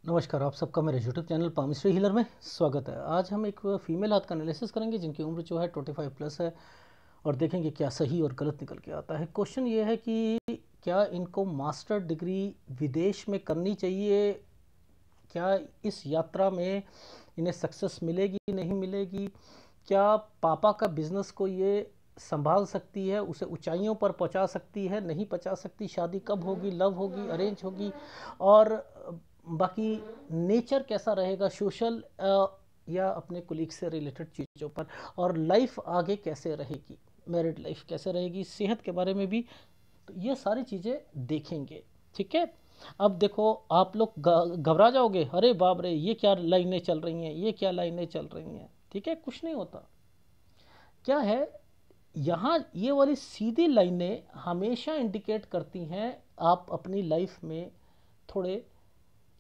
नमस्कार, आप सबका मेरे यूट्यूब चैनल पामिस्ट्री हीलर में स्वागत है। आज हम एक फीमेल हाथ का एनालिसिस करेंगे जिनकी उम्र जो है 25 प्लस है और देखेंगे क्या सही और गलत निकल के आता है। क्वेश्चन ये है कि क्या इनको मास्टर डिग्री विदेश में करनी चाहिए, क्या इस यात्रा में इन्हें सक्सेस मिलेगी नहीं मिलेगी, क्या पापा का बिजनेस को ये संभाल सकती है, उसे ऊंचाइयों पर पहुंचा सकती है नहीं पहुंचा सकती, शादी कब होगी, लव होगी, अरेंज होगी, और बाकी नेचर कैसा रहेगा सोशल या अपने कुलीग से रिलेटेड चीज़ों पर, और लाइफ आगे कैसे रहेगी, मैरिड लाइफ कैसे रहेगी, सेहत के बारे में भी। तो ये सारी चीज़ें देखेंगे, ठीक है। अब देखो, आप लोग घबरा जाओगे, अरे बाप रे ये क्या लाइनें चल रही हैं, ये क्या लाइनें चल रही हैं, ठीक है। कुछ नहीं होता, क्या है, यहाँ ये वाली सीधी लाइनें हमेशा इंडिकेट करती हैं आप अपनी लाइफ में थोड़े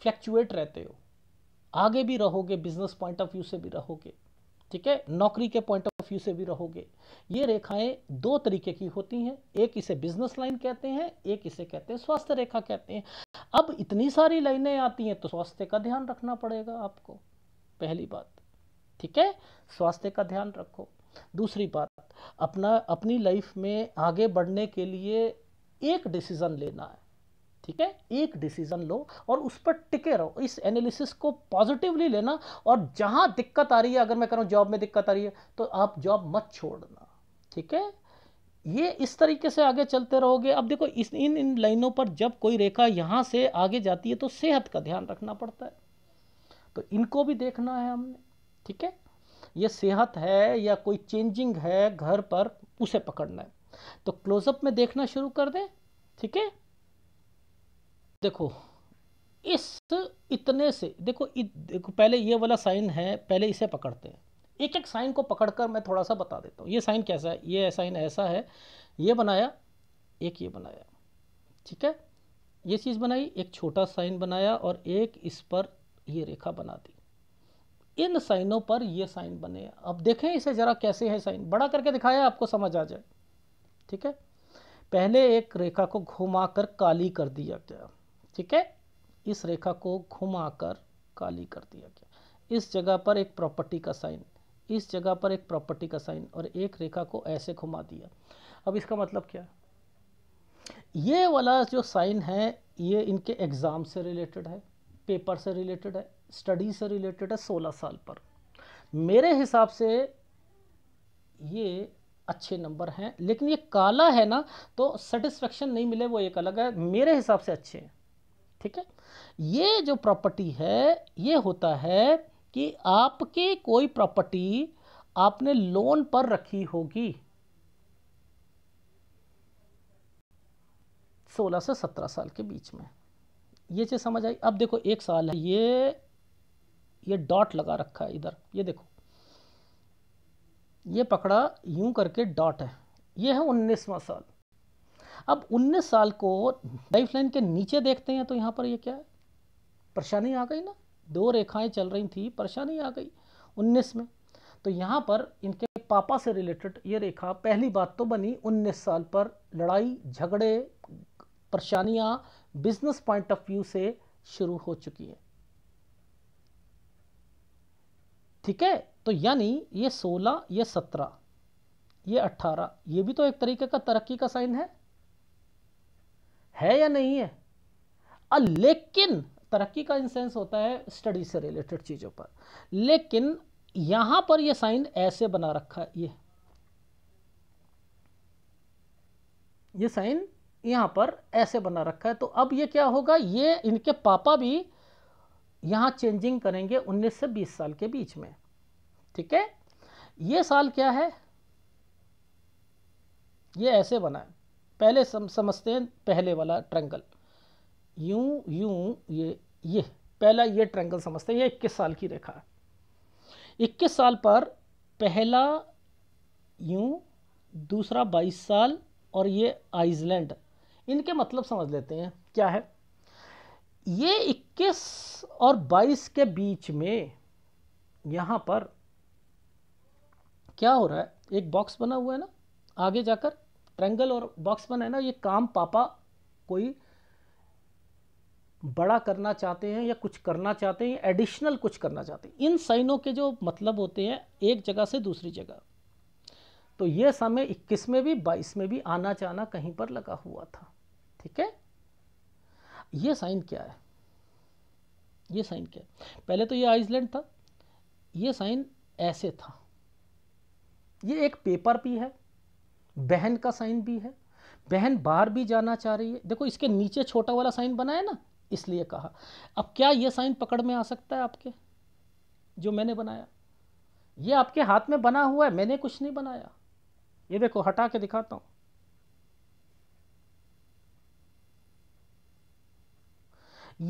फ्लैक्चुएट रहते हो, आगे भी रहोगे, बिजनेस पॉइंट ऑफ व्यू से भी रहोगे, ठीक है, नौकरी के पॉइंट ऑफ व्यू से भी रहोगे। ये रेखाएं दो तरीके की होती हैं, एक इसे बिजनेस लाइन कहते हैं, एक इसे कहते हैं स्वास्थ्य रेखा कहते हैं। अब इतनी सारी लाइनें आती हैं तो स्वास्थ्य का ध्यान रखना पड़ेगा आपको, पहली बात, ठीक है, स्वास्थ्य का ध्यान रखो। दूसरी बात, अपनी लाइफ में आगे बढ़ने के लिए एक डिसीजन लेना है, ठीक है, एक डिसीजन लो और उस पर टिके रहो, इस एनालिसिस को पॉजिटिवली लेना। और जहां दिक्कत आ रही है, अगर मैं कह रहा हूं जॉब में दिक्कत आ रही है तो आप जॉब मत छोड़ना, ठीक है। ये इस तरीके से आगे चलते रहोगे। अब देखो, इन लाइनों पर जब कोई रेखा यहां से आगे जाती है तो सेहत का ध्यान रखना पड़ता है, तो इनको भी देखना है हमने, ठीक है। ये सेहत है या कोई चेंजिंग है घर पर, उसे पकड़ना है। तो क्लोजअप में देखना शुरू कर दें, ठीक है। देखो, इस इतने से देखो पहले ये वाला साइन है, पहले इसे पकड़ते हैं। एक एक साइन को पकड़कर मैं थोड़ा सा बता देता हूँ। ये साइन कैसा है, ये साइन ऐसा है, ये बनाया, एक ये बनाया, ठीक है, ये चीज़ बनाई, एक छोटा साइन बनाया और एक इस पर ये रेखा बना दी। इन साइनों पर ये साइन बने। अब देखें इसे जरा कैसे है, साइन बड़ा करके दिखाया आपको समझ आ जाए, ठीक है। पहले एक रेखा को घुमाकर काली कर दिया गया, ठीक है, इस रेखा को घुमाकर काली कर दिया गया। इस जगह पर एक प्रॉपर्टी का साइन, इस जगह पर एक प्रॉपर्टी का साइन, और एक रेखा को ऐसे घुमा दिया। अब इसका मतलब क्या है, ये वाला जो साइन है ये इनके एग्ज़ाम से रिलेटेड है, पेपर से रिलेटेड है, स्टडी से रिलेटेड है 16 साल पर। मेरे हिसाब से ये अच्छे नंबर हैं, लेकिन ये काला है ना, तो सेटिस्फेक्शन नहीं मिले वो एक अलग है, मेरे हिसाब से अच्छे हैं, ठीक है। ये जो प्रॉपर्टी है ये होता है कि आपकी कोई प्रॉपर्टी आपने लोन पर रखी होगी 16 से 17 साल के बीच में, ये चीज़ समझ आई। अब देखो, एक साल है, ये डॉट लगा रखा है इधर, ये देखो, ये पकड़ा यूं करके डॉट है, ये है 19वां साल। अब 19 साल को लाइफ लाइन के नीचे देखते हैं तो यहाँ पर ये क्या है, परेशानी आ गई ना, दो रेखाएं चल रही थी, परेशानी आ गई 19 में। तो यहाँ पर इनके पापा से रिलेटेड ये रेखा, पहली बात तो बनी 19 साल पर, लड़ाई झगड़े परेशानियाँ बिजनेस पॉइंट ऑफ व्यू से शुरू हो चुकी है, ठीक है। तो यानी ये 16, ये 17, ये 18, ये भी तो एक तरीके का तरक्की का साइन है या नहीं है। लेकिन तरक्की का इंसेंस होता है स्टडी से रिलेटेड चीज़ों पर, लेकिन यहां पर ये साइन ऐसे बना रखा है, ये साइन यहां पर ऐसे बना रखा है। तो अब ये क्या होगा, ये इनके पापा भी यहां चेंजिंग करेंगे 19 से 20 साल के बीच में, ठीक है। ये साल क्या है, ये ऐसे बना है, पहले समझते हैं पहले वाला ट्रायंगल, यूं यूं, ये पहला ये ट्रायंगल समझते हैं, ये 21 साल की रेखा है। 21 साल पर पहला यूं, दूसरा 22 साल, और ये आइसलैंड। इनके मतलब समझ लेते हैं क्या है। ये 21 और 22 के बीच में यहाँ पर क्या हो रहा है, एक बॉक्स बना हुआ है ना, आगे जाकर ट्रायंगल और बॉक्स बना है ना, ये काम पापा कोई बड़ा करना चाहते हैं या कुछ करना चाहते हैं, एडिशनल कुछ करना चाहते हैं। इन साइनों के जो मतलब होते हैं एक जगह से दूसरी जगह, तो ये समय 21 में भी 22 में भी आना जाना कहीं पर लगा हुआ था। ठीक है, ये साइन क्या है, ये साइन क्या है? पहले तो ये आइसलैंड था, ये साइन ऐसे था, ये एक पेपर भी है, बहन का साइन भी है, बहन बाहर भी जाना चाह रही है। देखो इसके नीचे छोटा वाला साइन बना है ना, इसलिए कहा। अब क्या ये साइन पकड़ में आ सकता है आपके, जो मैंने बनाया? ये आपके हाथ में बना हुआ है, मैंने कुछ नहीं बनाया। ये देखो हटा के दिखाता हूं,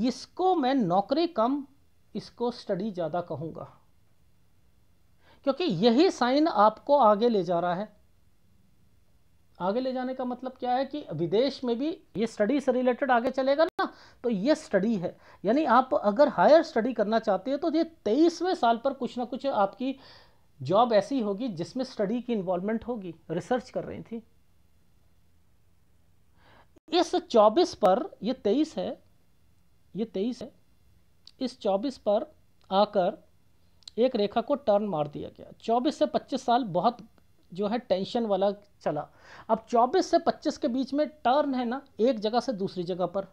इसको मैं नौकरी कम, इसको स्टडी ज़्यादा कहूँगा, क्योंकि यही साइन आपको आगे ले जा रहा है। आगे ले जाने का मतलब क्या है कि विदेश में भी ये स्टडी से रिलेटेड आगे चलेगा ना, तो ये स्टडी है। यानी आप अगर हायर स्टडी करना चाहते हो तो ये 23वें साल पर कुछ ना कुछ आपकी जॉब ऐसी होगी जिसमें स्टडी की इन्वॉल्वमेंट होगी। रिसर्च कर रही थी। इस 24 पर, ये 23 है, ये 23 है, इस 24 पर आकर एक रेखा को टर्न मार दिया गया। 24 से 25 साल बहुत जो है टेंशन वाला चला। अब 24 से 25 के बीच में टर्न है ना, एक जगह से दूसरी जगह पर।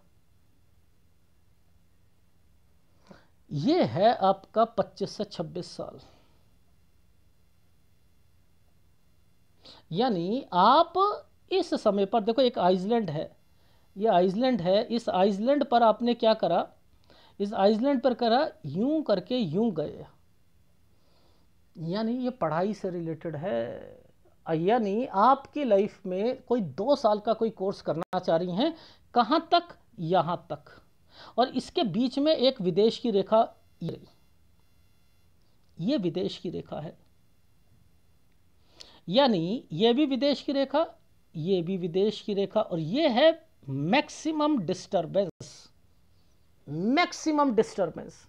ये है आपका 25 से 26 साल। यानी आप इस समय पर देखो, एक आइसलैंड है, ये आइसलैंड है, इस आइसलैंड पर आपने क्या करा, इस आइसलैंड पर करा, यूं करके यूं गए। यानी ये पढ़ाई से रिलेटेड है। यानी आपकी लाइफ में कोई 2 साल का कोई कोर्स करना चाह रही हैं, कहाँ तक, यहाँ तक, और इसके बीच में एक विदेश की रेखा, ये विदेश की रेखा है। यानी ये भी विदेश की रेखा, ये भी विदेश की रेखा, और ये है मैक्सिमम डिस्टरबेंस। Maximum disturbance.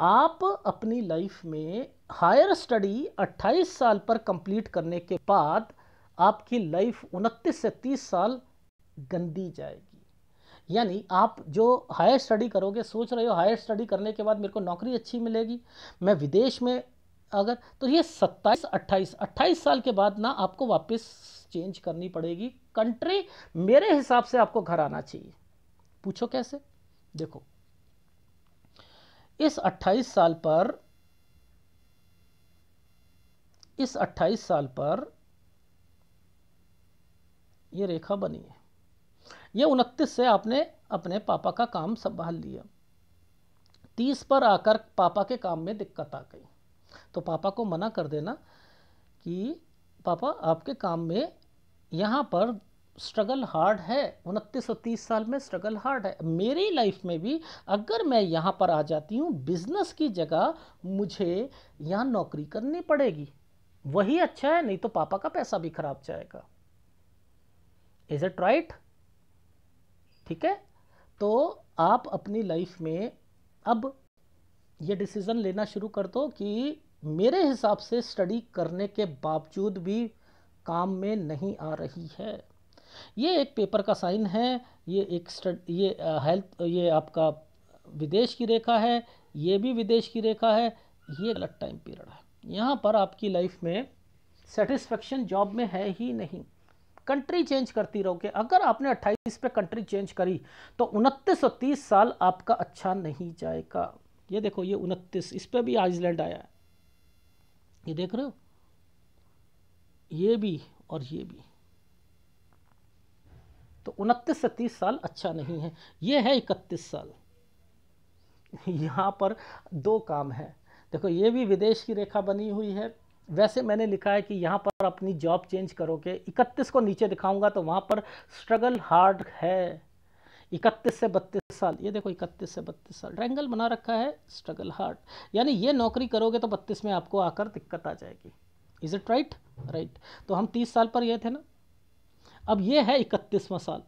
आप अपनी लाइफ में हायर स्टडी 28 साल पर कंप्लीट करने के बाद आपकी लाइफ 29 से 30 साल गंदी जाएगी। यानी आप जो हायर स्टडी करोगे, सोच रहे हो हायर स्टडी करने के बाद मेरे को नौकरी अच्छी मिलेगी, मैं विदेश में अगर, तो ये 27-28 साल के बाद ना आपको वापस चेंज करनी पड़ेगी कंट्री। मेरे हिसाब से आपको घर आना चाहिए। पूछो कैसे? देखो इस 28 साल पर, इस 28 साल पर ये रेखा बनी है। ये 29 से आपने अपने पापा का काम संभाल लिया, 30 पर आकर पापा के काम में दिक्कत आ गई, तो पापा को मना कर देना कि पापा आपके काम में यहाँ पर स्ट्रगल हार्ड है, 29 और 30 साल में स्ट्रगल हार्ड है। मेरी लाइफ में भी अगर मैं यहाँ पर आ जाती हूँ, बिजनेस की जगह मुझे यहाँ नौकरी करनी पड़ेगी, वही अच्छा है, नहीं तो पापा का पैसा भी खराब जाएगा। Is it right? ठीक है, तो आप अपनी लाइफ में अब ये डिसीजन लेना शुरू कर दो कि मेरे हिसाब से स्टडी करने के बावजूद भी काम में नहीं आ रही है। ये एक पेपर का साइन है, ये एक ये हेल्थ, ये आपका विदेश की रेखा है, ये भी विदेश की रेखा है, ये गलत टाइम पीरियड है। यहाँ पर आपकी लाइफ में सेटिस्फेक्शन जॉब में है ही नहीं। कंट्री चेंज करती रहोगे। अगर आपने 28 पे कंट्री चेंज करी तो 29 और 30 साल आपका अच्छा नहीं जाएगा। ये देखो ये 29, इस पे भी आइसलैंड आया है, ये देख रहे हो, ये भी और ये भी, तो 29 से 30 साल अच्छा नहीं है। ये है 31 साल। यहाँ पर 2 काम है। देखो ये भी विदेश की रेखा बनी हुई है। वैसे मैंने लिखा है कि यहाँ पर अपनी जॉब चेंज करोगे, 31 को नीचे दिखाऊंगा तो वहाँ पर स्ट्रगल हार्ड है। 31 से 32 साल, ये देखो 31 से 32 साल ट्रायंगल बना रखा है, स्ट्रगल हार्ड। यानी ये नौकरी करोगे तो 32 में आपको आकर दिक्कत आ जाएगी। Is it right? राइट। तो हम 30 साल पर ये थे ना, अब ये है 31वां साल।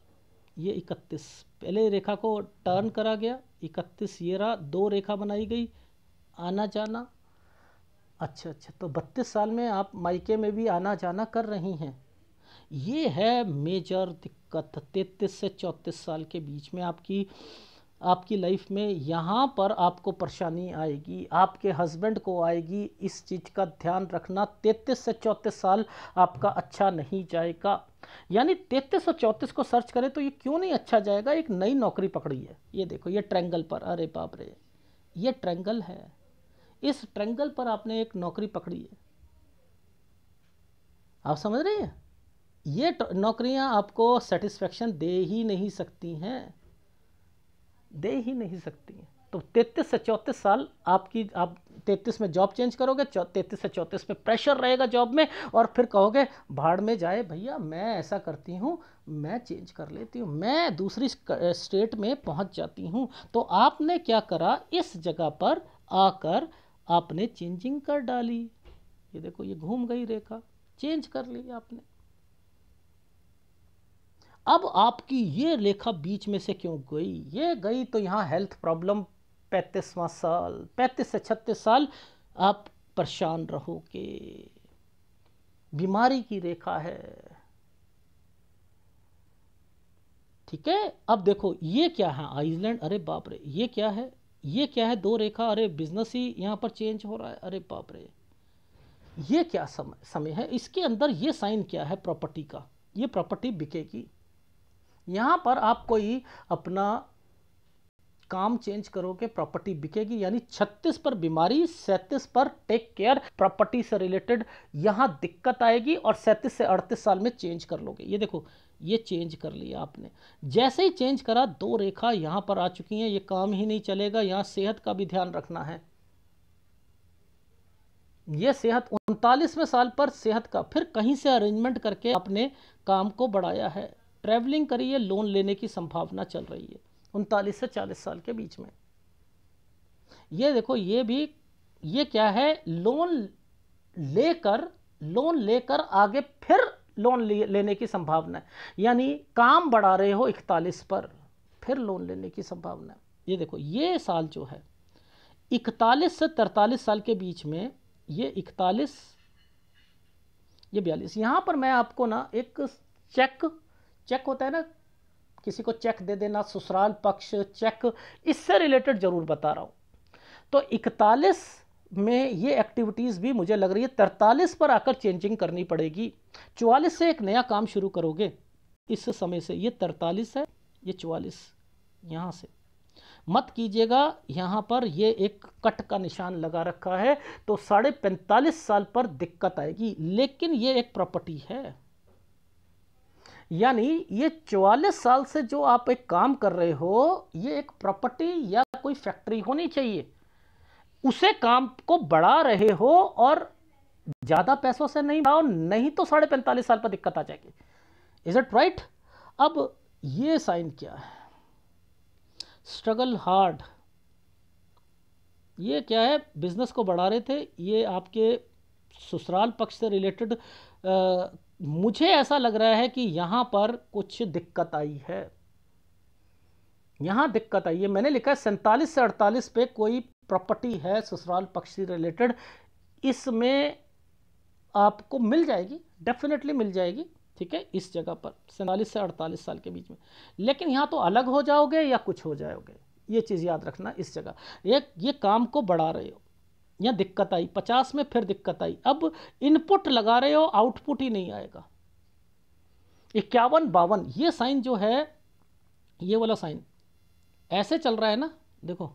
ये 31 पहले रेखा को टर्न करा गया, 31 ये रहा, 2 रेखा बनाई गई, आना जाना। अच्छा, तो 32 साल में आप मायके में भी आना जाना कर रही हैं। ये है मेजर दिक्कत। 33 से 34 साल के बीच में आपकी आपकी लाइफ में यहाँ पर आपको परेशानी आएगी, आपके हस्बैंड को आएगी। इस चीज़ का ध्यान रखना। 33 से 34 साल आपका अच्छा नहीं जाएगा। यानी 33 और 34 को सर्च करें तो ये क्यों नहीं अच्छा जाएगा। एक नई नौकरी पकड़ी है, ये देखो, ये ट्रायंगल पर, अरे बाप रे, ये ट्रायंगल है, इस ट्रायंगल पर आपने एक नौकरी पकड़ी है। आप समझ रहे हैं, ये नौकरियां आपको सेटिस्फेक्शन दे ही नहीं सकती हैं, दे ही नहीं सकती हैं। तो 33 से 34 साल आपकी, आप 33 में जॉब चेंज करोगे, 33 से 34 में प्रेशर रहेगा जॉब में, और फिर कहोगे भाड़ में जाए भैया, मैं ऐसा करती हूँ, मैं चेंज कर लेती हूँ, मैं दूसरी स्टेट में पहुँच जाती हूँ। तो आपने क्या करा, इस जगह पर आकर आपने चेंजिंग कर डाली। ये देखो, ये घूम गई रेखा, चेंज कर ली आपने। अब आपकी ये रेखा बीच में से क्यों गई, ये गई तो यहाँ हेल्थ प्रॉब्लम, 35वां साल, 35 से 36 साल आप परेशान रहोगे, बीमारी की रेखा है। ठीक है, अब देखो ये क्या है, आइसलैंड, अरे बाप रे, ये क्या है, ये क्या है, 2 रेखा, अरे बिजनेस ही यहाँ पर चेंज हो रहा है, अरे बाप रे, ये क्या समय है। इसके अंदर ये साइन क्या है, प्रॉपर्टी का, ये प्रॉपर्टी बिकेगी। यहाँ पर आप कोई अपना काम चेंज करोगे, प्रॉपर्टी बिकेगी। यानी 36 पर बीमारी, 37 पर टेक केयर, प्रॉपर्टी से रिलेटेड यहाँ दिक्कत आएगी, और 37 से 38 साल में चेंज कर लोगे। ये देखो, ये चेंज कर लिया आपने। जैसे ही चेंज करा, 2 रेखा यहाँ पर आ चुकी हैं, ये काम ही नहीं चलेगा। यहाँ सेहत का भी ध्यान रखना है। ये सेहत 39वें साल पर सेहत का, फिर कहीं से अरेंजमेंट करके अपने काम को बढ़ाया है, ट्रैवलिंग करिए, लोन लेने की संभावना चल रही है 39 से 40 साल के बीच में। ये देखो, ये भी, ये क्या है, लोन लेकर आगे फिर लोन लेने की संभावना है। यानी काम बढ़ा रहे हो 41 पर, फिर लोन लेने की संभावना है। ये देखो, ये साल जो है 41 से 43 साल के बीच में, ये 41, ये 42। यहाँ पर मैं आपको ना एक चेक होता है ना, किसी को चेक दे देना, ससुराल पक्ष चेक, इससे रिलेटेड जरूर बता रहा हूँ। तो 41 में ये एक्टिविटीज़ भी मुझे लग रही है 43 पर आकर चेंजिंग करनी पड़ेगी। 44 से एक नया काम शुरू करोगे इस समय से। ये 43 है, ये 44, यहाँ से मत कीजिएगा। यहाँ पर ये एक कट का निशान लगा रखा है, तो 45.5 साल पर दिक्कत आएगी। लेकिन ये एक प्रॉपर्टी है, यानी ये 44 साल से जो आप एक काम कर रहे हो, ये एक प्रॉपर्टी या कोई फैक्ट्री होनी चाहिए, उसे काम को बढ़ा रहे हो, और ज्यादा पैसों से नहीं बढ़ाओ, नहीं तो 45.5 साल पर दिक्कत आ जाएगी। Is it right. अब ये साइन क्या है, स्ट्रगल हार्ड, ये क्या है, बिजनेस को बढ़ा रहे थे, ये आपके ससुराल पक्ष से रिलेटेड। मुझे ऐसा लग रहा है कि यहाँ पर कुछ दिक्कत आई है, यहाँ दिक्कत आई है। मैंने लिखा है 47 से 48 पे कोई प्रॉपर्टी है ससुराल पक्ष से रिलेटेड, इसमें आपको मिल जाएगी, डेफिनेटली मिल जाएगी। ठीक है, इस जगह पर 47 से 48 साल के बीच में। लेकिन यहाँ तो अलग हो जाओगे या कुछ हो जाओगे, ये चीज़ याद रखना। इस जगह ये काम को बढ़ा रहे हो, यहाँ दिक्कत आई, 50 में फिर दिक्कत आई। अब इनपुट लगा रहे हो, आउटपुट ही नहीं आएगा। 51, 52, ये साइन जो है, ये वाला साइन ऐसे चल रहा है ना, देखो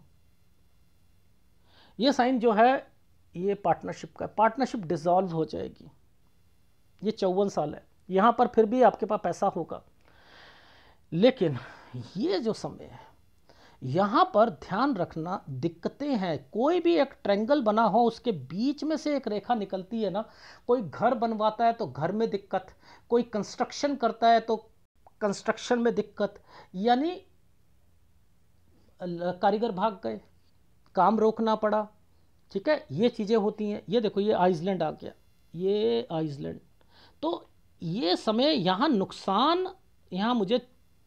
ये साइन जो है, ये पार्टनरशिप का, पार्टनरशिप डिसॉल्व हो जाएगी। ये 54 साल है, यहाँ पर फिर भी आपके पास पैसा होगा। लेकिन ये जो समय है, यहाँ पर ध्यान रखना, दिक्कतें हैं। कोई भी एक ट्रायंगल बना हो, उसके बीच में से एक रेखा निकलती है ना, कोई घर बनवाता है तो घर में दिक्कत, कोई कंस्ट्रक्शन करता है तो कंस्ट्रक्शन में दिक्कत, यानी कारीगर भाग गए, काम रोकना पड़ा। ठीक है, ये चीज़ें होती हैं। ये देखो, ये आइसलैंड आ गया, ये आइसलैंड। तो ये समय यहाँ नुकसान, यहाँ मुझे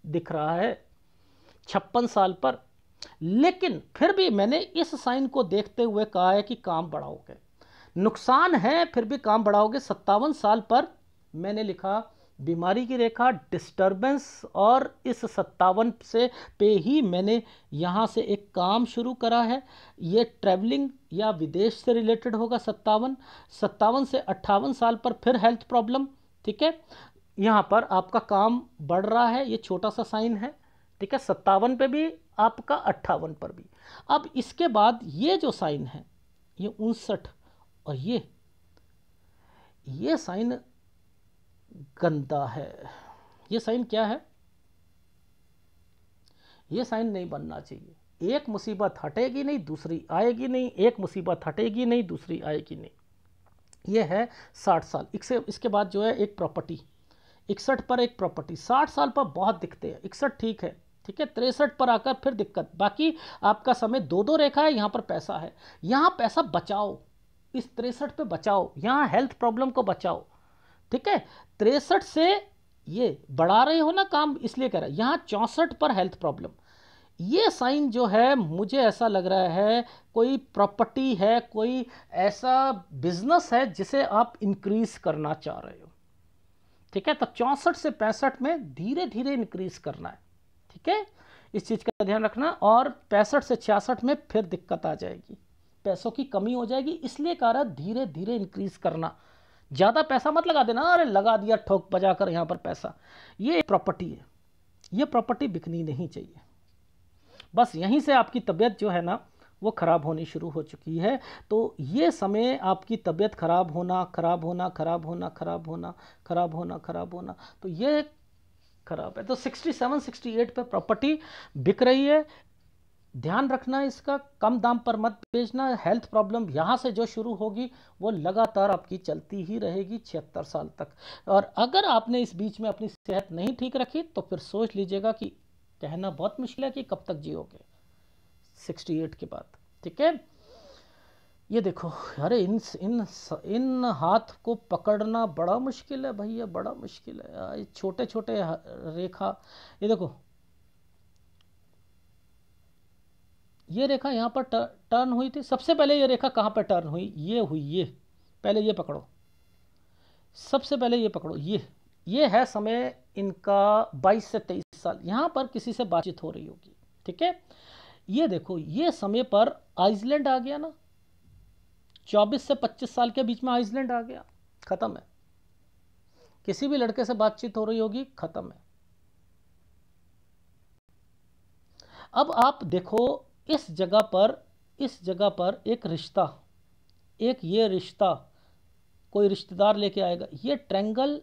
दिख रहा है 56 साल पर। लेकिन फिर भी मैंने इस साइन को देखते हुए कहा है कि काम बढ़ाओगे, नुकसान है फिर भी काम बढ़ाओगे। 57 साल पर मैंने लिखा बीमारी की रेखा, डिस्टरबेंस, और इस 57 से पे ही मैंने यहाँ से एक काम शुरू करा है। ये ट्रैवलिंग या विदेश से रिलेटेड होगा। 57 से 58 साल पर फिर हेल्थ प्रॉब्लम। ठीक है, यहाँ पर आपका काम बढ़ रहा है, ये छोटा सा साइन है। ठीक है, 57 पे भी आपका, 58 पर भी। अब इसके बाद ये जो साइन है, ये 59, और ये साइन गंदा है। ये साइन क्या है? ये साइन नहीं बनना चाहिए। एक मुसीबत हटेगी नहीं दूसरी आएगी नहीं, एक मुसीबत हटेगी नहीं दूसरी आएगी नहीं। ये है 60 साल। इसके बाद जो है एक प्रॉपर्टी, 61 पर एक प्रॉपर्टी। 60 साल पर बहुत दिखते हैं, 61 ठीक है। ठीक है, 63 पर आकर फिर दिक्कत। बाकी आपका समय 2-2 रेखा है, यहाँ पर पैसा है, यहाँ पैसा बचाओ, इस 63 पे बचाओ, यहाँ हेल्थ प्रॉब्लम को बचाओ। ठीक है, 63 से ये बढ़ा रहे हो ना काम, इसलिए कह रहा है। यहाँ 64 पर हेल्थ प्रॉब्लम। ये साइन जो है, मुझे ऐसा लग रहा है कोई प्रॉपर्टी है, कोई ऐसा बिजनेस है जिसे आप इंक्रीज करना चाह रहे हो। ठीक है, तो 64 से 65 में धीरे धीरे इंक्रीज करना है। ठीक है, इस चीज़ का ध्यान रखना। और 65 से 66 में फिर दिक्कत आ जाएगी, पैसों की कमी हो जाएगी, इसलिए कह रहा धीरे धीरे इंक्रीज करना। ज़्यादा पैसा मत लगा देना, अरे लगा दिया ठोक बजा कर यहाँ पर पैसा। ये प्रॉपर्टी है, ये प्रॉपर्टी बिकनी नहीं चाहिए। बस यहीं से आपकी तबीयत जो है ना वो ख़राब होनी शुरू हो चुकी है। तो ये समय आपकी तबीयत ख़राब होना, ख़राब होना, ख़राब होना, ख़राब होना, ख़राब होना, ख़राब होना, तो ये ख़राब है। तो 67, 68 पे प्रॉपर्टी बिक रही है, ध्यान रखना इसका। कम दाम पर मत बेचना। हेल्थ प्रॉब्लम यहाँ से जो शुरू होगी वो लगातार आपकी चलती ही रहेगी 76 साल तक। और अगर आपने इस बीच में अपनी सेहत नहीं ठीक रखी तो फिर सोच लीजिएगा कि कहना बहुत मुश्किल है कि कब तक जियोगे 68 के बाद। ठीक है, ये देखो, अरे इन हाथ को पकड़ना बड़ा मुश्किल है भैया, बड़ा मुश्किल है। छोटे छोटे रेखा, ये देखो, ये रेखा यहाँ पर टर्न हुई थी। सबसे पहले ये रेखा कहाँ पर टर्न हुई? ये हुई, ये पहले ये पकड़ो, सबसे पहले ये पकड़ो। ये है समय इनका 22 से 23 साल। यहाँ पर किसी से बातचीत हो रही होगी। ठीक है, ये देखो, ये समय पर आइसलैंड आ गया ना, 24 से 25 साल के बीच में आइसलैंड आ गया, खत्म है। किसी भी लड़के से बातचीत हो रही होगी, खत्म है। अब आप देखो, इस जगह पर एक रिश्ता, एक ये रिश्ता कोई रिश्तेदार लेके आएगा। ये ट्रैंगल,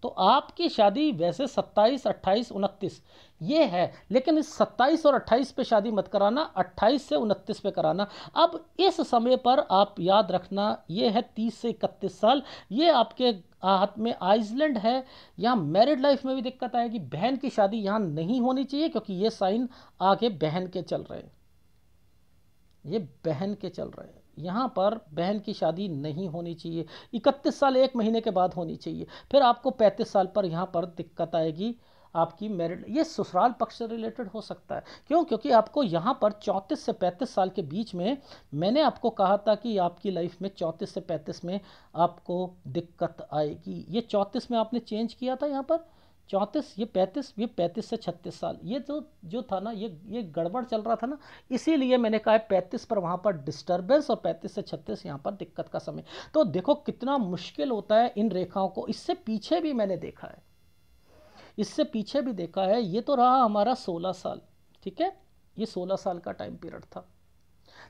तो आपकी शादी वैसे 27, 28, 29 ये है, लेकिन इस 27 और 28 पे शादी मत कराना, 28 से 29 पे कराना। अब इस समय पर आप याद रखना, ये है 30 से 31 साल। ये आपके हाथ में आइसलैंड है। यहाँ मैरिड लाइफ में भी दिक्कत आएगी। बहन की शादी यहाँ नहीं होनी चाहिए, क्योंकि ये साइन आगे बहन के चल रहे हैं, ये बहन के चल रहे हैं। यहाँ पर बहन की शादी नहीं होनी चाहिए। 31 साल 1 महीने के बाद होनी चाहिए। फिर आपको 35 साल पर यहाँ पर दिक्कत आएगी आपकी मैरिड। ये ससुराल पक्ष से रिलेटेड हो सकता है। क्यों? क्योंकि आपको यहाँ पर 34 से 35 साल के बीच में, मैंने आपको कहा था कि आपकी लाइफ में 34 से 35 में आपको दिक्कत आएगी। ये 34 में आपने चेंज किया था, यहाँ पर 34, ये 35 से 36 साल, ये जो था ना, ये गड़बड़ चल रहा था ना, इसीलिए मैंने कहा 35 पर वहाँ पर डिस्टर्बेंस, और 35 से 36 यहाँ पर दिक्कत का समय। तो देखो कितना मुश्किल होता है इन रेखाओं को। इससे पीछे भी मैंने देखा है, इससे पीछे भी देखा है। ये तो रहा हमारा 16 साल। ठीक है, ये 16 साल का टाइम पीरियड था।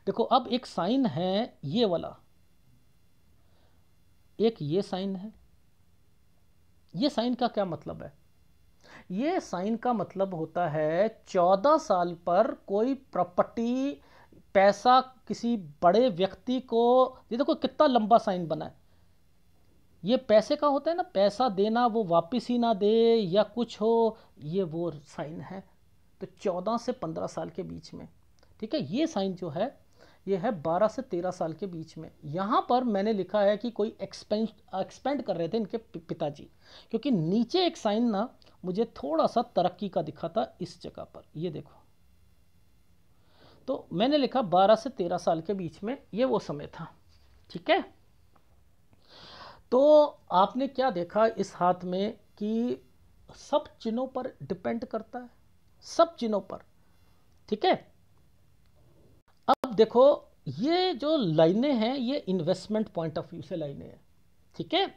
देखो, अब एक साइन है ये वाला, एक ये साइन है। ये साइन का क्या मतलब है? ये साइन का मतलब होता है 14 साल पर कोई प्रॉपर्टी, पैसा किसी बड़े व्यक्ति को। ये देखो कितना लंबा साइन बना है। ये पैसे का होता है ना, पैसा देना, वो वापिस ही ना दे या कुछ हो, ये वो साइन है। तो 14 से 15 साल के बीच में। ठीक है, ये साइन जो है ये है 12 से 13 साल के बीच में। यहाँ पर मैंने लिखा है कि कोई एक्सपेंड कर रहे थे इनके पिताजी, क्योंकि नीचे एक साइन ना मुझे थोड़ा सा तरक्की का दिखा था इस जगह पर। ये देखो, तो मैंने लिखा 12 से 13 साल के बीच में ये वो समय था। ठीक है, तो आपने क्या देखा इस हाथ में कि सब चिन्हों पर डिपेंड करता है, सब चिन्हों पर, ठीक है। अब देखो ये जो लाइनें हैं ये इन्वेस्टमेंट पॉइंट ऑफ व्यू से लाइनें हैं, ठीक है।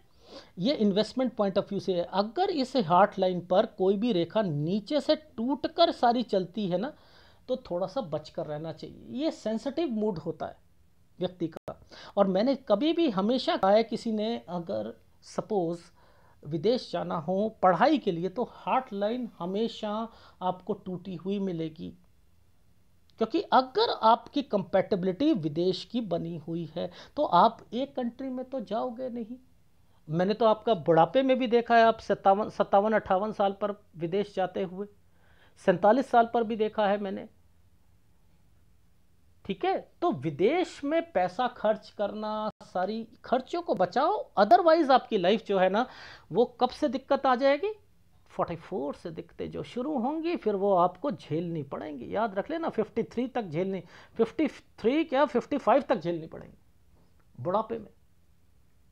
ये इन्वेस्टमेंट पॉइंट ऑफ व्यू से है। अगर इस हार्ट लाइन पर कोई भी रेखा नीचे से टूटकर सारी चलती है ना, तो थोड़ा सा बचकर रहना चाहिए। ये सेंसिटिव मूड होता है व्यक्ति का। और मैंने कभी भी हमेशा कहा है, किसी ने अगर सपोज विदेश जाना हो पढ़ाई के लिए, तो हार्ट लाइन हमेशा आपको टूटी हुई मिलेगी, क्योंकि अगर आपकी कंपैटिबिलिटी विदेश की बनी हुई है तो आप एक कंट्री में तो जाओगे नहीं। मैंने तो आपका बुढ़ापे में भी देखा है, आप 57 58 साल पर विदेश जाते हुए, 47 साल पर भी देखा है मैंने, ठीक है। तो विदेश में पैसा खर्च करना, सारी खर्चों को बचाओ, अदरवाइज आपकी लाइफ जो है ना, वो कब से दिक्कत आ जाएगी, 44 से दिक्कतें जो शुरू होंगी फिर वो आपको झेलनी पड़ेंगी। याद रख लेना 53 तक झेलनी, 53 क्या 55 तक झेलनी पड़ेंगी बुढ़ापे में।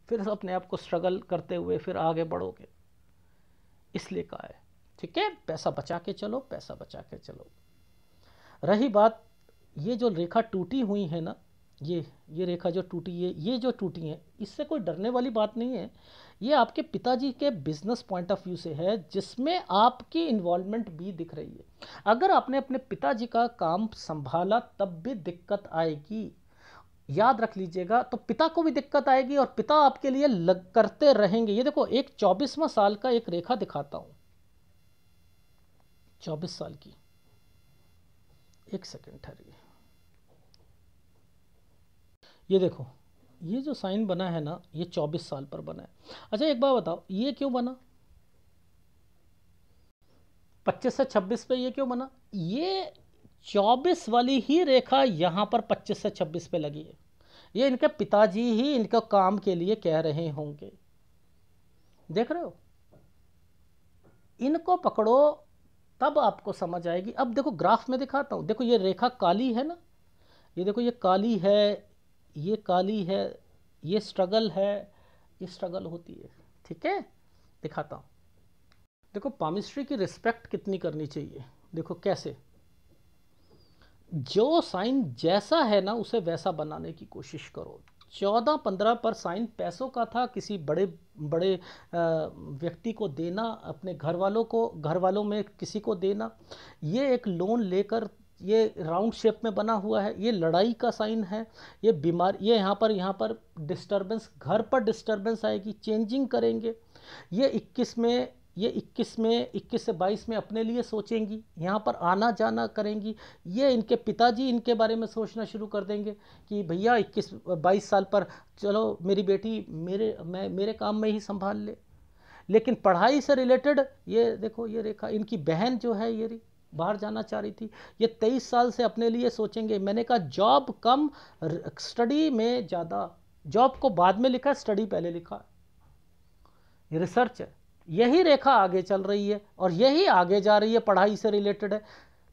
फिर अपने आप को स्ट्रगल करते हुए फिर आगे बढ़ोगे, इसलिए कहा है, ठीक है। पैसा बचा के चलो, पैसा बचा के चलो। रही बात ये जो रेखा टूटी हुई है ना, ये रेखा जो टूटी है, ये जो टूटी है, इससे कोई डरने वाली बात नहीं है। ये आपके पिताजी के बिजनेस पॉइंट ऑफ व्यू से है, जिसमें आपकी इन्वॉल्वमेंट भी दिख रही है। अगर आपने अपने पिताजी का काम संभाला तब भी दिक्कत आएगी, याद रख लीजिएगा। तो पिता को भी दिक्कत आएगी और पिता आपके लिए करते रहेंगे। ये देखो एक 24वां साल का एक रेखा दिखाता हूं, 24 साल की, एक सेकेंड ठहरिए। ये देखो ये जो साइन बना है ना, ये 24 साल पर बना है। अच्छा एक बात बताओ, ये क्यों बना 25 से 26 पे, ये क्यों बना? ये 24 वाली ही रेखा यहां पर 25 से 26 पे लगी है। ये इनके पिताजी ही इनका काम के लिए कह रहे होंगे, देख रहे हो। इनको पकड़ो तब आपको समझ आएगी। अब देखो ग्राफ में दिखाता हूं, देखो ये रेखा काली है ना, ये देखो ये काली है, ये काली है, ये स्ट्रगल है, ये स्ट्रगल होती है, ठीक है। दिखाता हूं, देखो पामिस्ट्री की रिस्पेक्ट कितनी करनी चाहिए। देखो कैसे, जो साइन जैसा है ना उसे वैसा बनाने की कोशिश करो। 14-15 पर साइन पैसों का था, किसी बड़े बड़े व्यक्ति को देना, अपने घर वालों को, घर वालों में किसी को देना। ये एक लोन लेकर, ये राउंड शेप में बना हुआ है, ये लड़ाई का साइन है। ये बीमार, ये यहाँ पर डिस्टर्बेंस, घर पर डिस्टर्बेंस आएगी, चेंजिंग करेंगे। ये 21 में, ये 21 से 22 में अपने लिए सोचेंगी, यहाँ पर आना जाना करेंगी। ये इनके पिताजी इनके बारे में सोचना शुरू कर देंगे कि भैया 21-22 साल पर चलो मेरी बेटी मेरे काम में ही संभाल ले। लेकिन पढ़ाई से रिलेटेड ये देखो, ये रेखा, इनकी बहन जो है ये बाहर जाना चाह रही थी, ये 23 साल से अपने लिए सोचेंगे। मैंने कहा जॉब कम, स्टडी में ज़्यादा। जॉब को बाद में लिखा, स्टडी पहले लिखा, ये रिसर्च है। यही रेखा आगे चल रही है और यही आगे जा रही है, पढ़ाई से रिलेटेड है।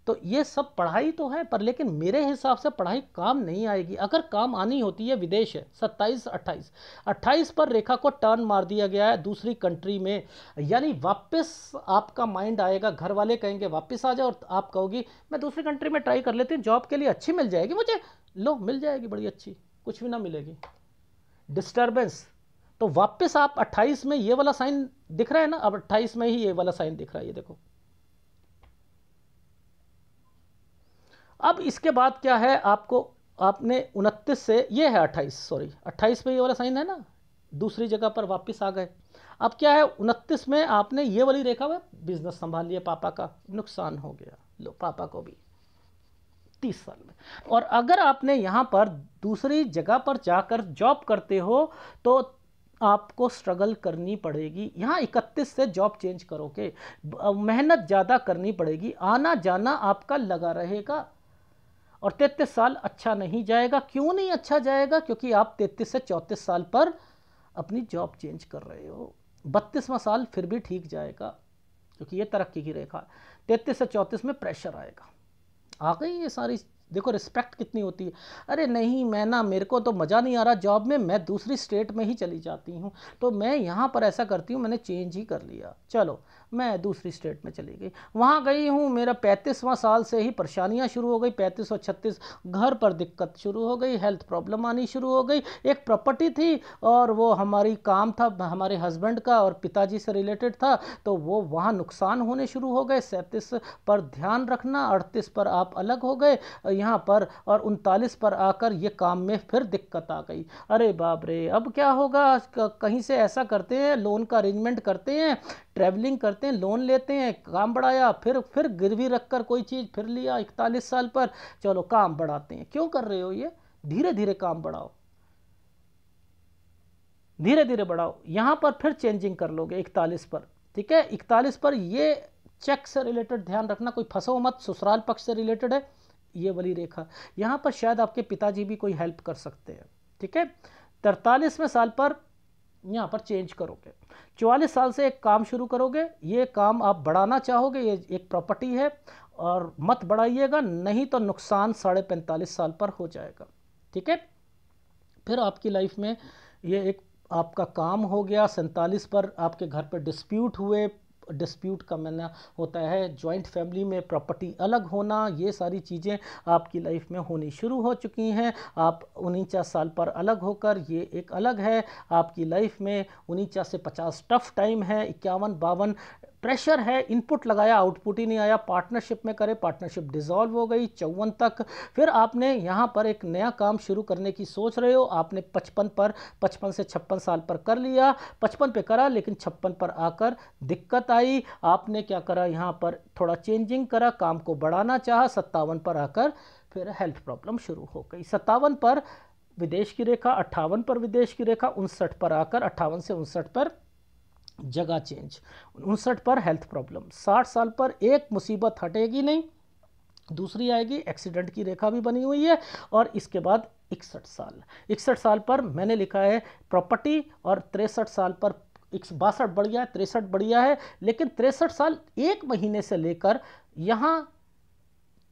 तो ये सब पढ़ाई तो है, पर लेकिन मेरे हिसाब से पढ़ाई काम नहीं आएगी। अगर काम आनी होती है, विदेश है 27-28 पर रेखा को टर्न मार दिया गया है दूसरी कंट्री में, यानी वापस आपका माइंड आएगा, घर वाले कहेंगे वापस आ जाओ, और आप कहोगी मैं दूसरी कंट्री में ट्राई कर लेती हूँ, जॉब के लिए अच्छी मिल जाएगी मुझे। लो मिल जाएगी बड़ी अच्छी, कुछ भी ना मिलेगी, डिस्टर्बेंस। तो वापस आप 28 में, ये वाला साइन दिख रहा है ना, अब 28 में ही ये वाला साइन दिख रहा है, ये देखो। अब इसके बाद क्या है, आपको, आपने 29 से, ये है 28, सॉरी 28 पे ये वाला साइन है ना, दूसरी जगह पर वापस आ गए। अब क्या है 29 में आपने ये वाली रेखा में बिजनेस संभाल लिया, पापा का नुकसान हो गया, लो पापा को भी 30 साल में। और अगर आपने यहां पर दूसरी जगह पर जाकर जॉब करते हो तो आपको स्ट्रगल करनी पड़ेगी। यहाँ 31 से जॉब चेंज करोगे, मेहनत ज़्यादा करनी पड़ेगी, आना जाना आपका लगा रहेगा। और 33 साल अच्छा नहीं जाएगा। क्यों नहीं अच्छा जाएगा? क्योंकि आप 33 से 34 साल पर अपनी जॉब चेंज कर रहे हो। 32वां साल फिर भी ठीक जाएगा, क्योंकि ये तरक्की की रेखा। 33 से 34 में प्रेशर आएगा। आ गई ये सारी देखो रिस्पेक्ट कितनी होती है। अरे नहीं मैं ना, मेरे को तो मज़ा नहीं आ रहा जॉब में, मैं दूसरी स्टेट में ही चली जाती हूँ, तो मैं यहाँ पर ऐसा करती हूँ, मैंने चेंज ही कर लिया, चलो मैं दूसरी स्टेट में चली गई, वहाँ गई हूँ, मेरा 35वां साल से ही परेशानियाँ शुरू हो गई, 35 और 36, घर पर दिक्कत शुरू हो गई, हेल्थ प्रॉब्लम आनी शुरू हो गई। एक प्रॉपर्टी थी और वो हमारी काम था हमारे हस्बैंड का और पिताजी से रिलेटेड था, तो वो वहाँ नुकसान होने शुरू हो गए। 37 पर ध्यान रखना, 38 पर आप अलग हो गए यहाँ पर, और 39 पर आकर ये काम में फिर दिक्कत आ गई। अरे बाप रे, अब क्या होगा, कहीं से ऐसा करते हैं, लोन का अरेंजमेंट करते हैं, ट्रैवलिंग करते हैं, लोन लेते हैं, काम बढ़ाया, फिर गिरवी रखकर कोई चीज़ फिर लिया 41 साल पर, चलो काम बढ़ाते हैं। क्यों कर रहे हो ये? धीरे धीरे काम बढ़ाओ, धीरे धीरे बढ़ाओ। यहाँ पर फिर चेंजिंग कर लोगे 41 पर, ठीक है। 41 पर ये चेक से रिलेटेड ध्यान रखना, कोई फंसो मत, ससुराल पक्ष से रिलेटेड है ये वाली रेखा, यहाँ पर शायद आपके पिताजी भी कोई हेल्प कर सकते हैं, ठीक है। 43वें साल पर यहाँ पर चेंज करोगे, 44 साल से एक काम शुरू करोगे, ये काम आप बढ़ाना चाहोगे, ये एक प्रॉपर्टी है और मत बढ़ाइएगा, नहीं तो नुकसान 45.5 साल पर हो जाएगा, ठीक है। फिर आपकी लाइफ में ये एक आपका काम हो गया। 47 पर आपके घर पर डिस्प्यूट हुए, डिस्प्यूट का माना होता है जॉइंट फैमिली में प्रॉपर्टी अलग होना, ये सारी चीज़ें आपकी लाइफ में होनी शुरू हो चुकी हैं। आप 49 साल पर अलग होकर, ये एक अलग है आपकी लाइफ में। 49 से 50 टफ टाइम है। 51-52 प्रेशर है, इनपुट लगाया आउटपुट ही नहीं आया, पार्टनरशिप में करे, पार्टनरशिप डिसॉल्व हो गई। 54 तक फिर आपने यहाँ पर एक नया काम शुरू करने की सोच रहे हो, आपने 55 से 56 साल पर कर लिया, 55 पे करा लेकिन 56 पर आकर दिक्कत आई, आपने क्या करा, यहाँ पर थोड़ा चेंजिंग करा, काम को बढ़ाना चाहा, 57 पर आकर फिर हेल्थ प्रॉब्लम शुरू हो गई। 57 पर विदेश की रेखा, 58 पर विदेश की रेखा, 59 पर आकर 58 से 59 पर जगह चेंज, 59 पर हेल्थ प्रॉब्लम, 60 साल पर एक मुसीबत हटेगी नहीं, दूसरी आएगी, एक्सीडेंट की रेखा भी बनी हुई है। और इसके बाद 61 साल पर मैंने लिखा है प्रॉपर्टी, और 63 साल पर 62 बढ़िया है, 63 बढ़िया है, लेकिन 63 साल 1 महीने से लेकर यहाँ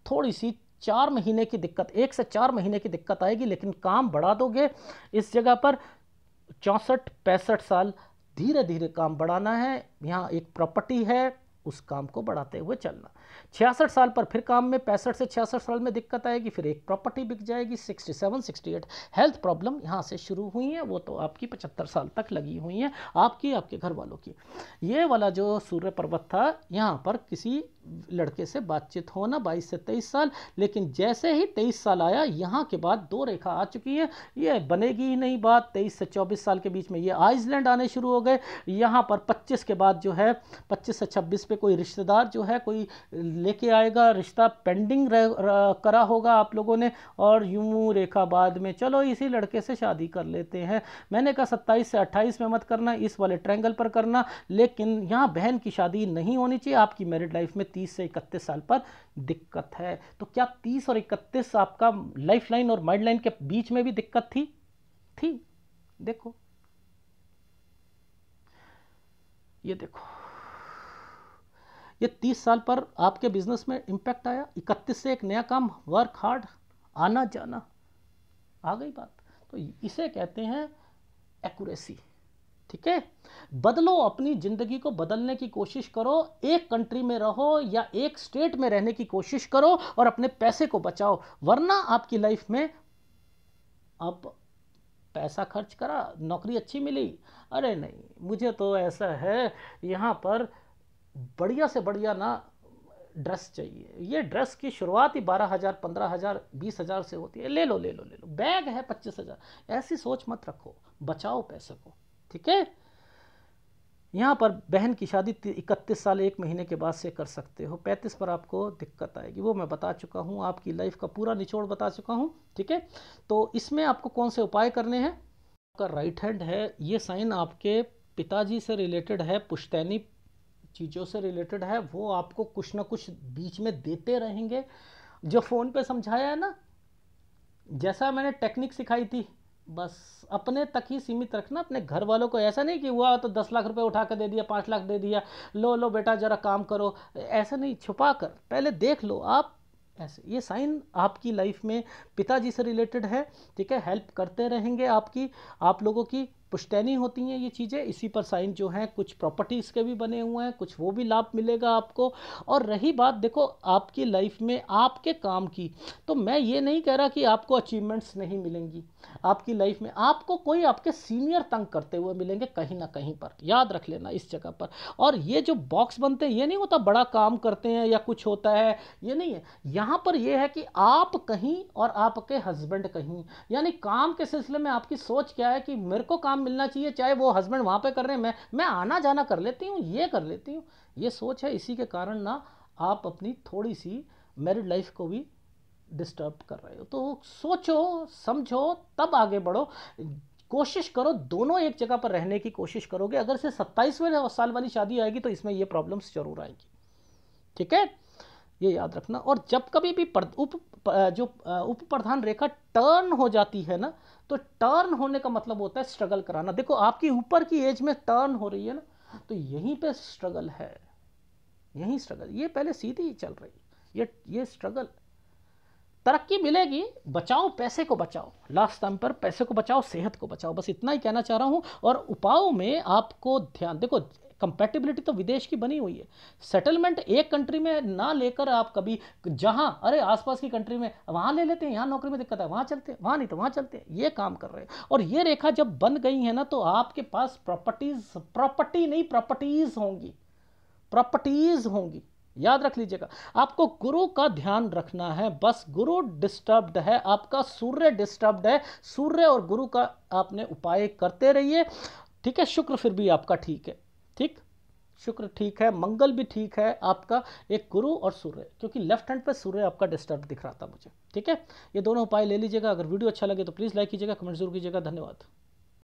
थोड़ी सी 4 महीने की दिक्कत, 1 से 4 महीने की दिक्कत आएगी, लेकिन काम बढ़ा दोगे इस जगह पर। 64-65 साल धीरे धीरे काम बढ़ाना है, यहाँ एक प्रॉपर्टी है, उस काम को बढ़ाते हुए चलना। 66 साल पर फिर काम में, 65 से 66 साल में दिक्कत आएगी, फिर एक प्रॉपर्टी बिक जाएगी। 67-68 हेल्थ प्रॉब्लम यहाँ से शुरू हुई है, वो तो आपकी 75 साल तक लगी हुई हैं, आपकी, आपके घर वालों की। ये वाला जो सूर्य पर्वत था, यहाँ पर किसी लड़के से बातचीत होना 22 से 23 साल, लेकिन जैसे ही 23 साल आया, यहाँ के बाद 2 रेखा आ चुकी है, ये बनेगी ही नहीं बात। 23 से 24 साल के बीच में ये आइसलैंड आने शुरू हो गए। यहाँ पर 25 के बाद जो है, 25 से 26 पे कोई रिश्तेदार जो है कोई लेके आएगा, रिश्ता पेंडिंग करा होगा आप लोगों ने, और यूं रेखा बाद में चलो इसी लड़के से शादी कर लेते हैं। मैंने कहा 27 से 28 में मत करना, इस वाले ट्रायंगल पर करना, लेकिन यहाँ बहन की शादी नहीं होनी चाहिए। आपकी मैरिड लाइफ में 30 से 31 साल पर दिक्कत है। तो क्या 30 और 31 आपका लाइफ लाइन और माइंड लाइन के बीच में भी दिक्कत थी? देखो, ये देखो, ये 30 साल पर आपके बिजनेस में इंपैक्ट आया। 31 से एक नया काम, वर्क हार्ड, आना जाना, आ गई बात। तो इसे कहते हैं एक्यूरेसी, ठीक है। बदलो, अपनी जिंदगी को बदलने की कोशिश करो, एक कंट्री में रहो या एक स्टेट में रहने की कोशिश करो और अपने पैसे को बचाओ, वरना आपकी लाइफ में अब पैसा खर्च करा, नौकरी अच्छी मिली, अरे नहीं मुझे तो ऐसा है यहाँ पर बढ़िया से बढ़िया ना ड्रेस चाहिए, ये ड्रेस की शुरुआत ही 12,000, 15,000, 20,000 से होती है, ले लो ले लो ले लो, बैग है 25,000, ऐसी सोच मत रखो, बचाओ पैसे को, ठीक है। यहाँ पर बहन की शादी 31 साल 1 महीने के बाद से कर सकते हो। 35 पर आपको दिक्कत आएगी, वो मैं बता चुका हूँ, आपकी लाइफ का पूरा निचोड़ बता चुका हूँ, ठीक है। तो इसमें आपको कौन से उपाय करने हैं? आपका राइट हैंड है, ये साइन आपके पिताजी से रिलेटेड है, पुश्तैनी चीज़ों से रिलेटेड है, वो आपको कुछ ना कुछ बीच में देते रहेंगे। जो फ़ोन पे समझाया है ना, जैसा मैंने टेक्निक सिखाई थी, बस अपने तक ही सीमित रखना, अपने घर वालों को ऐसा नहीं कि हुआ तो 10 लाख रुपए उठा कर दे दिया, 5 लाख दे दिया, लो लो बेटा जरा काम करो, ऐसा नहीं, छुपा कर पहले देख लो। आप ऐसे ये साइन आपकी लाइफ में पिताजी से रिलेटेड है, ठीक है, हेल्प करते रहेंगे आपकी, आप लोगों की पुश्तैनी होती हैं ये चीज़ें। इसी पर साइन जो हैं कुछ प्रॉपर्टीज़ के भी बने हुए हैं, कुछ वो भी लाभ मिलेगा आपको। और रही बात देखो आपकी लाइफ में आपके काम की, तो मैं ये नहीं कह रहा कि आपको अचीवमेंट्स नहीं मिलेंगी आपकी लाइफ में, आपको कोई आपके सीनियर तंग करते हुए मिलेंगे कहीं ना कहीं पर, याद रख लेना इस जगह पर। और ये जो बॉक्स बनते हैं ये नहीं होता बड़ा काम करते हैं या कुछ होता है, ये नहीं है। यहाँ पर ये है कि आप कहीं और आपके हस्बैंड कहीं, यानी काम के सिलसिले में आपकी सोच क्या है कि मेरे को काम मिलना चाहिए, चाहे वो हस्बैंड वहाँ पे कर रहे हैं, मैं आना जाना कर लेती हूँ, ये कर लेती हूँ, ये सोच है। इसी के कारण ना आप अपनी थोड़ी सी मैरिड लाइफ को भी डिस्टर्ब कर रहे हो। तो सोचो समझो तब आगे बढ़ो, कोशिश करो दोनों एक जगह पर रहने की कोशिश करोगे। अगर से 27वें साल वाली शादी आएगी तो इसमें ये प्रॉब्लम्स जरूर आएगी, ठीक है, ये याद रखना। और जब कभी भी उप प्रधान रेखा टर्न हो जाती है ना, तो टर्न होने का मतलब होता है स्ट्रगल कराना। देखो आपकी ऊपर की एज में टर्न हो रही है ना, तो यहीं पे स्ट्रगल है, यहीं स्ट्रगल, ये पहले सीधी ही चल रही है, ये स्ट्रगल। तरक्की मिलेगी, बचाओ पैसे को, बचाओ लास्ट टाइम पर पैसे को बचाओ, सेहत को बचाओ, बस इतना ही कहना चाह रहा हूं। और उपायों में आपको ध्यान, देखो कंपैटिबिलिटी तो विदेश की बनी हुई है, सेटलमेंट एक कंट्री में ना लेकर आप कभी जहां, अरे आसपास की कंट्री में वहां ले लेते हैं, यहां नौकरी में दिक्कत है वहां चलते हैं, वहां नहीं तो वहां चलते हैं, ये काम कर रहे हैं। और ये रेखा जब बन गई है ना, तो आपके पास प्रॉपर्टी नहीं प्रॉपर्टीज होंगी, प्रॉपर्टीज होंगी, याद रख लीजिएगा। आपको गुरु का ध्यान रखना है, बस गुरु डिस्टर्ब्ड है आपका, सूर्य डिस्टर्ब्ड है, सूर्य और गुरु का आपने उपाय करते रहिए, ठीक है। शुक्र फिर भी आपका ठीक है, ठीक, शुक्र ठीक है, मंगल भी ठीक है आपका, एक गुरु और सूर्य, क्योंकि लेफ्ट हैंड पे सूर्य आपका डिस्टर्ब दिख रहा था मुझे, ठीक है। ये दोनों उपाय ले लीजिएगा। अगर वीडियो अच्छा लगे तो प्लीज़ लाइक कीजिएगा, कमेंट जरूर कीजिएगा। धन्यवाद।